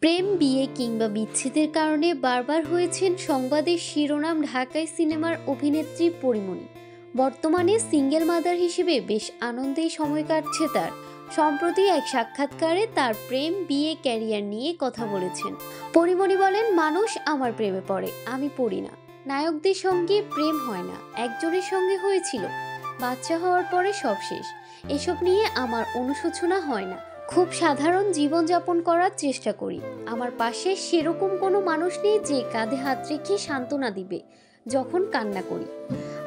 প্রেম, বিয়ে কিংবা বিচ্ছেদের কারণে বারবার হয়েছেন সংবাদের শিরোনাম ঢাকাই সিনেমার অভিনেত্রী পরীমনি। বর্তমানে সিঙ্গেল মাদার হিসেবে বেশ আনন্দেই সময় কাটছে তার। সম্প্রতি এক সাক্ষাৎকারে তার প্রেম, বিয়ে, ক্যারিয়ার নিয়ে কথা বলেছেন পরীমনি। বলেন, মানুষ আমার প্রেমে পড়ে, আমি পড়ি না। নায়কদের সঙ্গে প্রেম হয় না, একজনের সঙ্গে হয়েছিল, বাচ্চা হওয়ার পরে সব শেষ। এসব নিয়ে আমার অনুশোচনা হয় না। খুব সাধারণ জীবনযাপন করার চেষ্টা করি। আমার পাশে সেরকম কোনো মানুষ নেই যে কাঁধে হাত রেখে সান্ত্বনা দিবে যখন কান্না করি।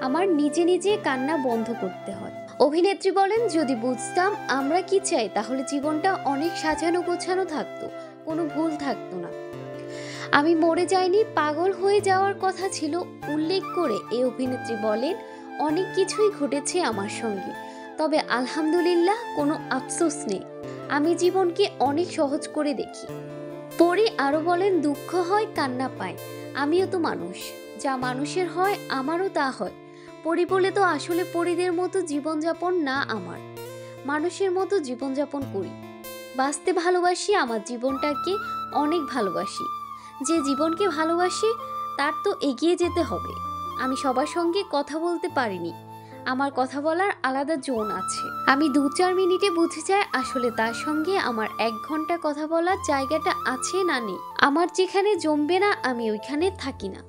আমার নিজে নিজে কান্না বন্ধ করতে হয়। অভিনেত্রী বলেন, যদি বুঝতাম আমরা কি চাই তাহলে জীবনটা অনেক সাজানো গোছানো থাকতো, কোনো ভুল থাকতো না। আমি মরে যাইনি, পাগল হয়ে যাওয়ার কথা ছিল উল্লেখ করে এই অভিনেত্রী বলেন, অনেক কিছুই ঘটেছে আমার সঙ্গে, তবে আলহামদুলিল্লাহ কোনো আফসোস নেই। আমি জীবনকে অনেক সহজ করে দেখি। পরি আরও বলেন, দুঃখ হয়, কান্না পায়, আমিও তো মানুষ, যা মানুষের হয় আমারও তা হয়। পরি বলে তো আসলে পরিদের মতো জীবনযাপন না আমার, মানুষের মতো জীবনযাপন করি। বাঁচতে ভালোবাসি, আমার জীবনটাকে অনেক ভালোবাসি। যে জীবনকে ভালোবাসে তার তো এগিয়ে যেতে হবে। আমি সবার সঙ্গে কথা বলতে পারিনি, আমার কথা বলার আলাদা জোন আছে। আমি 2-4 মিনিটে বুঝে যাই আসলে তার সঙ্গে আমার 1 ঘন্টা কথা বলার জায়গাটা আছে না নেই। আমার যেখানে জমবে না আমি ওইখানে থাকি না।